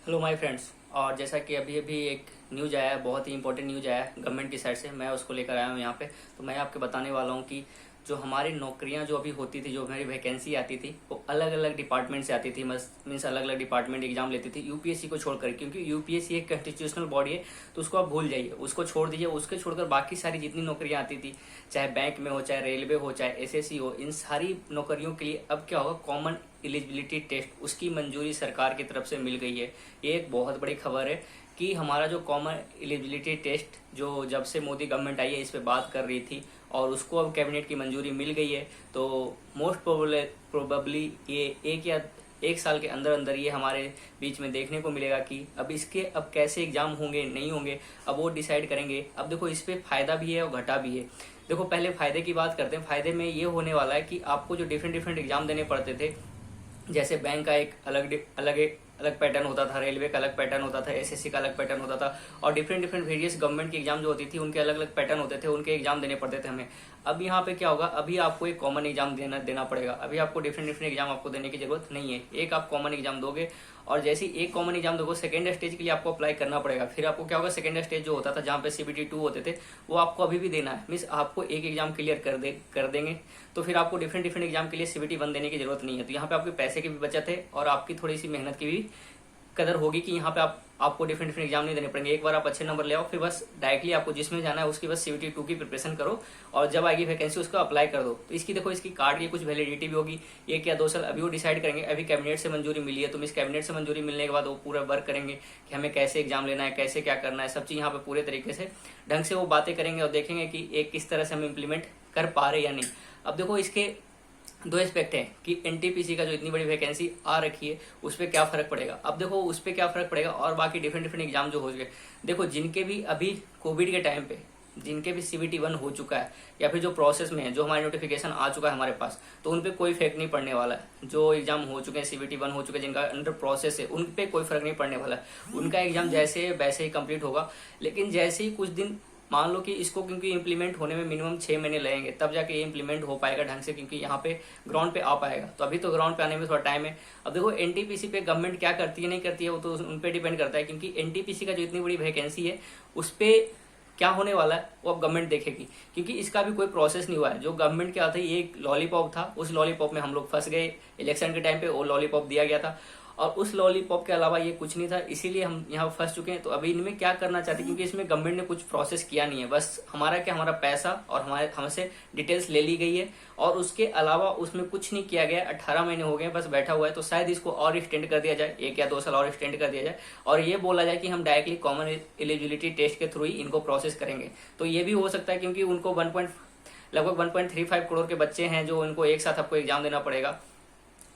Hello my friends. और जैसा कि अभी अभी एक न्यूज़ आया है, बहुत ही इंपॉर्टेंट न्यूज़ आया है गवर्नमेंट की साइड से, मैं उसको लेकर आया हूँ यहाँ पे। तो मैं आपके बताने वाला हूँ कि जो हमारी नौकरियाँ जो अभी होती थी, जो हमारी वैकेंसी आती थी, वो अलग अलग डिपार्टमेंट से आती थी। मीन्स अलग अलग डिपार्टमेंट एग्जाम लेती थी यूपीएससी को छोड़कर, क्योंकि यूपीएससी एक कॉन्स्टिट्यूशनल बॉडी है। तो उसको आप भूल जाइए, उसको छोड़ दीजिए। उसके छोड़कर बाकी सारी जितनी नौकरियाँ आती थी, चाहे बैंक में हो, चाहे रेलवे हो, चाहे एसएससी हो, इन सारी नौकरियों के लिए अब क्या होगा, कॉमन एलिजिबिलिटी टेस्ट, उसकी मंजूरी सरकार की तरफ से मिल गई है। ये एक बहुत बड़ी खबर है कि हमारा जो कॉमन एलिजिबिलिटी टेस्ट, जो जब से मोदी गवर्नमेंट आई है इस पे बात कर रही थी, और उसको अब कैबिनेट की मंजूरी मिल गई है। तो मोस्ट प्रोबेबली ये एक साल के अंदर अंदर ये हमारे बीच में देखने को मिलेगा कि अब इसके अब कैसे एग्जाम होंगे नहीं होंगे, अब वो डिसाइड करेंगे। अब देखो, इस पे फायदा भी है और घाटा भी है। देखो, पहले फायदे की बात करते हैं। फायदे में ये होने वाला है कि आपको जो डिफरेंट डिफरेंट एग्जाम देने पड़ते थे, जैसे बैंक का एक अलग पैटर्न होता था, रेलवे का अलग पैटर्न होता था, एसएससी का अलग पैटर्न होता था, और डिफरेंट डिफरेंट वेरियस गवर्नमेंट की एग्जाम जो होती थी उनके अलग अलग पैटर्न होते थे, उनके एग्जाम देने पड़ते थे हमें। अब यहाँ पे क्या होगा, अभी आपको एक कॉमन एग्जाम देना पड़ेगा। अभी आपको डिफरेंट डिफरेंट एग्जाम आपको देने की जरूरत नहीं है, एक आप कॉमन एग्जाम दोगे। और जैसे ही एक कॉमन एग्जाम दोगे, सेकंड स्टेज के लिए आपको अप्लाई करना पड़ेगा। फिर आपको क्या होगा, सेकंड स्टेज जो होता था जहाँ पे सीबीटी 2 होते थे, वो आपको अभी भी देना है। मीन्स आपको एक एग्जाम क्लियर कर देंगे, तो फिर आपको डिफरेंट डिफरेंट एग्जाम के लिए सीबीटी 1 देने की जरूरत नहीं है। तो यहाँ पे आपके पैसे की भी बचत है और आपकी थोड़ी सी मेहनत की भी कदर होगी कि यहाँ पे आपको डिफरेंट डिफरेंट एग्जाम नहीं देने पड़ेंगे। एक बार आप अच्छे नंबर ले आओ, फिर बस डायरेक्टली आपको जिसमें जाना है उसकी बस सीबीटी 2 की प्रिपरेशन करो, और जब आएगी वैकेंसी उसको अप्लाई कर दो। तो इसकी देखो, इसकी कार्ड की कुछ वैलिडिटी भी होगी, 1 या 2 साल। अभी वो डिसाइड करेंगे। अभी कैबिनेट से मंजूरी मिली है, तो इस कैबिनेट से मंजूरी मिलने के बाद वो पूरा वर्क करेंगे कि हमें कैसे एग्जाम लेना है, कैसे क्या करना है, सब चीज यहाँ पे पूरे तरीके से ढंग से वो बातें करेंगे और देखेंगे कि एक किस तरह से हम इम्प्लीमेंट कर पा रहे या नहीं। अब देखो, इसके दो एस्पेक्ट हैं कि एनटीपीसी का जो इतनी बड़ी वैकेंसी आ रखी है उस पर क्या फर्क पड़ेगा। अब देखो, उस पर क्या फर्क पड़ेगा, और बाकी डिफरेंट डिफरेंट एग्जाम जो हो गए। देखो, जिनके भी अभी कोविड के टाइम पे जिनके भी सीबीटी 1 हो चुका है, या फिर जो प्रोसेस में है, जो हमारे नोटिफिकेशन आ चुका है हमारे पास, तो उन पे कोई इफेक्ट नहीं पड़ने वाला है। जो एग्जाम हो चुके हैं, सीबीटी 1 हो चुके हैं, जिनका अंडर प्रोसेस है, उन पे कोई फर्क नहीं पड़ने वाला है। उनका एग्जाम जैसे वैसे ही कंप्लीट होगा। लेकिन जैसे ही कुछ दिन, मान लो कि इसको क्योंकि इम्प्लीमेंट होने में मिनिमम 6 महीने लगेंगे, तब जाके ये इम्प्लीमेंट हो पाएगा ढंग से, क्योंकि यहाँ पे ग्राउंड पे आ पाएगा। तो अभी तो ग्राउंड पे आने में थोड़ा टाइम है। अब देखो, एनटीपीसी पे गवर्नमेंट क्या करती है नहीं करती है, वो तो उन पे डिपेंड करता है, क्योंकि एनटीपीसी का जो इतनी बड़ी वैकेंसी है उस पर क्या होने वाला है वो अब गवर्नमेंट देखेगी, क्योंकि इसका भी कोई प्रोसेस नहीं हुआ है। जो गवर्नमेंट क्या था, ये एक लॉलीपॉप था, उस लॉलीपॉप में हम लोग फंस गए। इलेक्शन के टाइम पे वो लॉलीपॉप दिया गया था, और उस लॉलीपॉप के अलावा ये कुछ नहीं था, इसीलिए हम यहाँ फंस चुके हैं। तो अभी इनमें क्या करना चाहते हैं, क्योंकि इसमें गवर्नमेंट ने कुछ प्रोसेस किया नहीं है, बस हमारा क्या, हमारा पैसा और हमसे डिटेल्स ले ली गई है, और उसके अलावा उसमें कुछ नहीं किया गया। 18 महीने हो गए बस बैठा हुआ है। तो शायद इसको और एक्सटेंड कर दिया जाए, 1 या 2 साल और एक्सटेंड कर दिया जाए, और ये बोला जाए कि हम डायरेक्टली कॉमन एलिजिबिलिटी टेस्ट के थ्रू ही इनको प्रोसेस करेंगे। तो ये भी हो सकता है, क्योंकि उनको लगभग 1.35 करोड़ के बच्चे हैं जो इनको एक साथ आपको एग्जाम देना पड़ेगा।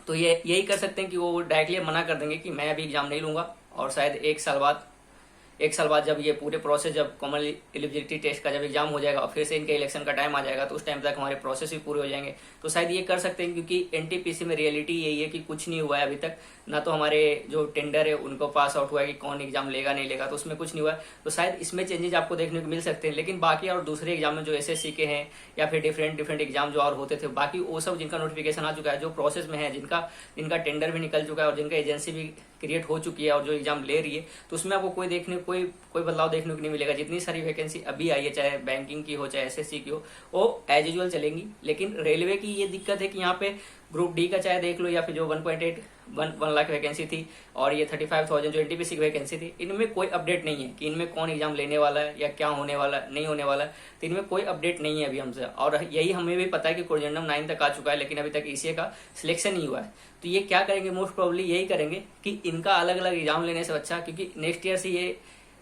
तो ये यही कर सकते हैं कि वो डायरेक्टली मना कर देंगे कि मैं अभी एग्जाम नहीं लूंगा, और शायद 1 साल बाद जब ये पूरे प्रोसेस, जब कॉमन एलिजिबिलिटी टेस्ट का जब एग्जाम हो जाएगा और फिर से इनके इलेक्शन का टाइम आ जाएगा, तो उस टाइम तक हमारे प्रोसेस भी पूरे हो जाएंगे। तो शायद ये कर सकते हैं, क्योंकि एनटीपीसी में रियलिटी यही है कि कुछ नहीं हुआ है अभी तक। ना तो हमारे जो टेंडर है उनको पास आउट हुआ है कि कौन एग्जाम लेगा नहीं लेगा, तो उसमें कुछ नहीं हुआ है। तो शायद इसमें चेंजेस आपको देखने को मिल सकते हैं। लेकिन बाकी और दूसरे एग्जाम में जो एसएससी के हैं, या फिर डिफरेंट डिफरेंट एग्जाम जो और होते थे, बाकी वो सब जिनका नोटिफिकेशन आ चुका है, जो प्रोसेस में है, जिनका टेंडर भी निकल चुका है, और जिनका एजेंसी भी क्रिएट हो चुकी है, और जो एग्जाम ले रही है, तो उसमें आपको कोई बदलाव देखने को नहीं मिलेगा। जितनी सारी वैकेंसी अभी आई है, चाहे बैंकिंग की हो चाहे एसएससी की हो, वो एज यूजुअल चलेंगी। लेकिन रेलवे की ये दिक्कत है कि यहाँ पे ग्रुप डी का चाहे देख लो, या फिर जो 1 लाख वैकेंसी थी, और ये 35,000 जो एनटीपीसी की वैकेंसी थी, इनमें कोई अपडेट नहीं है कि इनमें कौन एग्जाम लेने वाला है या क्या होने वाला नहीं होने वाला है। तो इनमें कोई अपडेट नहीं है अभी हमसे। और यही हमें भी पता है कि कोरिजेंडम 9 तक आ चुका है, लेकिन अभी तक ईसीए का सिलेक्शन नहीं हुआ है। तो ये क्या करेंगे, मोस्ट प्रोबेबली यही करेंगे कि इनका अलग अलग एग्जाम लेने से अच्छा, क्योंकि नेक्स्ट ईयर से ये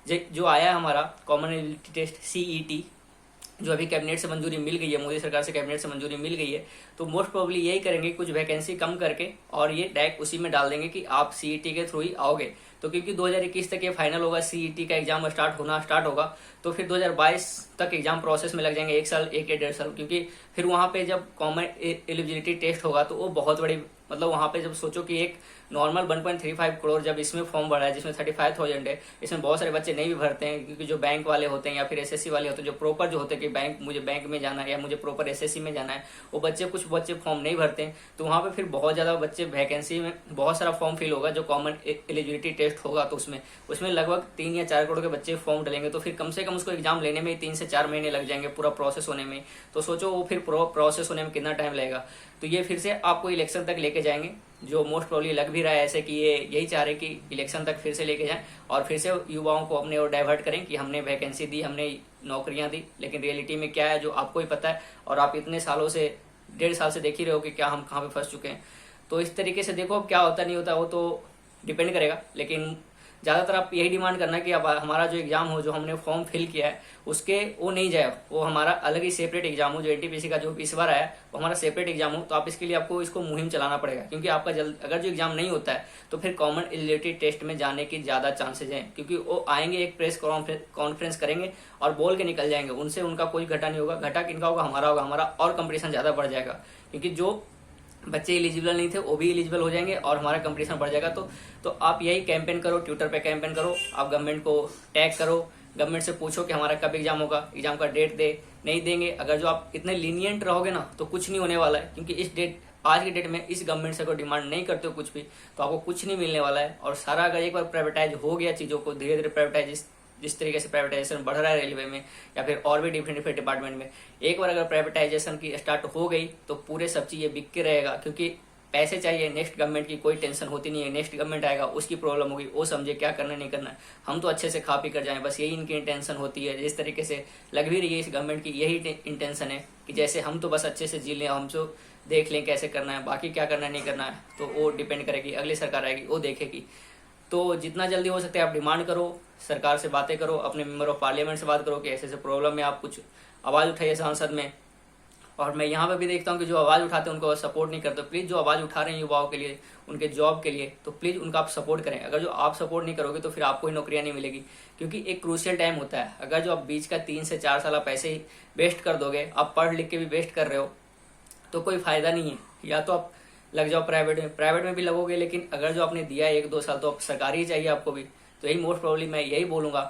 जो आया है हमारा कॉमन एलिजिबिलिटी टेस्ट सीईटी, जो अभी कैबिनेट से मंजूरी मिल गई है, मोदी सरकार से कैबिनेट से मंजूरी मिल गई है, तो मोस्ट प्रोबेबली यही करेंगे, कुछ वैकेंसी कम करके और ये डायरेक्ट उसी में डाल देंगे कि आप सीईटी के थ्रू ही आओगे। तो क्योंकि 2021 तक ये फाइनल होगा, सीईटी का एग्जाम स्टार्ट होगा, तो फिर 2022 तक एग्जाम प्रोसेस में लग जाएंगे 1 साल, 1 या 1.5 साल। क्योंकि फिर वहां पे जब कॉमन एलिजिबिलिटी टेस्ट होगा तो वो बहुत बड़ी, मतलब वहां पे जब सोचो कि एक नॉर्मल 1.35 करोड़ जब इसमें फॉर्म भरा है, जिसमें 35,000 है, इसमें बहुत सारे बच्चे नहीं भी भरते हैं, क्योंकि जो बैंक वाले होते हैं या फिर एसएससी वाले होते हैं, जो प्रॉपर जो होते हैं कि मुझे बैंक में जाना है या मुझे प्रॉपर एसएससी में जाना है, वो बच्चे कुछ बच्चे फॉर्म नहीं भरते हैं। तो वहाँ पे फिर बहुत ज़्यादा बच्चे वैकेंसी में बहुत सारा फॉर्म फिल होगा, जो कॉमन एलिजिबिलिटी टेस्ट होगा, तो उसमें लगभग 3 या 4 करोड़ के बच्चे फॉर्म डालेंगे। तो फिर कम से कम उसको एग्जाम लेने में 3 से 4 महीने लग जाएंगे, पूरा प्रोसेस होने में। तो सोचो वो फिर प्रोसेस होने में कितना टाइम लगेगा। तो ये फिर से आपको इलेक्शन तक लेके जाएंगे, जो मोस्ट प्रोबेबली लग भी रहा है ऐसे कि ये यही चाह रहे कि इलेक्शन तक फिर से लेके जाएं और फिर से युवाओं को अपने ओर डाइवर्ट करें कि हमने वैकेंसी दी, हमने नौकरियां दी। लेकिन रियलिटी में क्या है जो आपको ही पता है, और आप इतने सालों से 1.5 साल से देख ही रहे हो कि क्या हम कहाँ पे फंस चुके हैं। तो इस तरीके से देखो अब क्या होता नहीं होता वो तो डिपेंड करेगा, लेकिन ज़्यादातर आप यही डिमांड करना कि अब हमारा जो एग्जाम हो, जो हमने फॉर्म फिल किया है उसके वो नहीं जाए, वो हमारा अलग ही सेपरेट एग्जाम हो। जो एनटीपीसी का जो इस बार आया है वो हमारा सेपरेट एग्जाम हो। तो आप इसके लिए आपको इसको मुहिम चलाना पड़ेगा, क्योंकि आपका अगर जो एग्जाम नहीं होता है तो फिर कॉमन एलिजिबिलिटी टेस्ट में जाने की ज़्यादा चांसेज हैं, क्योंकि वो आएंगे, एक प्रेस कॉन्फ्रेंस करेंगे और बोल के निकल जाएंगे, उनसे उनका कोई घटा नहीं होगा। घटा किनका होगा? हमारा और कंपटीशन ज़्यादा बढ़ जाएगा, क्योंकि जो बच्चे एलिजिबल नहीं थे वो भी एलिजिबल हो जाएंगे और हमारा कंपटीशन बढ़ जाएगा। तो आप यही कैंपेन करो, ट्विटर पे कैंपेन करो, आप गवर्नमेंट को टैग करो, गवर्नमेंट से पूछो कि हमारा कब एग्जाम होगा, एग्जाम का डेट दे। नहीं देंगे, अगर जो आप इतने लीनियंट रहोगे ना तो कुछ नहीं होने वाला है, क्योंकि आज की डेट में इस गवर्नमेंट से कोई डिमांड नहीं करते हो कुछ भी, तो आपको कुछ नहीं मिलने वाला है। और सारा अगर एक बार प्राइवेटाइज हो गया चीज़ों को, धीरे धीरे प्राइवेटाइज जिस तरीके से प्राइवेटाइजेशन बढ़ रहा है रेलवे में या फिर और भी डिफरेंट डिपार्टमेंट में, एक बार अगर प्राइवेटाइजेशन की स्टार्ट हो गई तो पूरे सब चीज़ें बिक के रहेगा, क्योंकि पैसे चाहिए। नेक्स्ट गवर्नमेंट की कोई टेंशन होती नहीं है, नेक्स्ट गवर्नमेंट आएगा उसकी प्रॉब्लम होगी, वो समझे क्या करना नहीं करना है, हम तो अच्छे से खा पी कर जाएं, बस यही इनकी इंटेंशन होती है। जिस तरीके से लग भी रही है इस गवर्नमेंट की यही इंटेंशन है कि जैसे हम तो बस अच्छे से जी लें, हम तो देख लें कैसे करना है, बाकी क्या करना नहीं करना है तो वो डिपेंड करेगी, अगली सरकार आएगी वो देखेगी। तो जितना जल्दी हो सकता है आप डिमांड करो, सरकार से बातें करो, अपने मेंबर ऑफ पार्लियामेंट से बात करो कि ऐसे ऐसे प्रॉब्लम में आप कुछ आवाज़ उठाइए संसद में। और मैं यहाँ पे भी देखता हूँ कि जो आवाज़ उठाते हैं उनको सपोर्ट नहीं करते। प्लीज़ जो आवाज़ उठा रहे हैं युवाओं के लिए, उनके जॉब के लिए, तो प्लीज़ उनका आप सपोर्ट करें। अगर जो आप सपोर्ट नहीं करोगे तो फिर आपको ही नौकरियाँ नहीं मिलेगी, क्योंकि एक क्रूशियल टाइम होता है। अगर जो आप बीच का 3 से 4 साल आप पैसे ही वेस्ट कर दोगे, आप पढ़ लिख के भी वेस्ट कर रहे हो, तो कोई फ़ायदा नहीं है। या तो आप लग जाओ प्राइवेट में भी लगोगे, लेकिन अगर जो आपने दिया है 1-2 साल तो आप सरकारी ही चाहिए आपको भी। तो यही मोस्ट प्रॉब्लम मैं यही बोलूँगा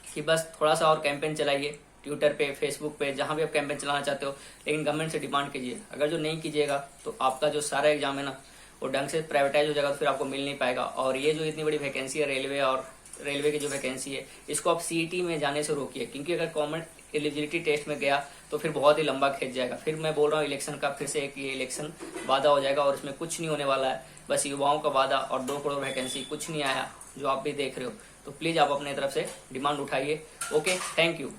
कि बस थोड़ा सा और कैंपेन चलाइए, ट्विटर पे, फेसबुक पे, जहाँ भी आप कैंपेन चलाना चाहते हो, लेकिन गवर्नमेंट से डिमांड कीजिए। अगर जो नहीं कीजिएगा तो आपका जो सारा एग्जाम है ना वो ढंग से प्राइवेटाइज हो जाएगा, तो फिर आपको मिल नहीं पाएगा। और ये जो इतनी बड़ी वैकेंसी है रेलवे और रेलवे की जो वैकेंसी है, इसको आप सीईटी में जाने से रोकिए, क्योंकि अगर कॉमन एलिजिबिलिटी टेस्ट में गया तो फिर बहुत ही लंबा खिंच जाएगा। फिर मैं बोल रहा हूँ इलेक्शन का फिर से एक ये इलेक्शन वादा हो जाएगा और इसमें कुछ नहीं होने वाला है, बस युवाओं का वादा और 2 करोड़ वैकेंसी, कुछ नहीं आया जो आप भी देख रहे हो। तो प्लीज़ आप अपने तरफ से डिमांड उठाइए। Okay, thank you.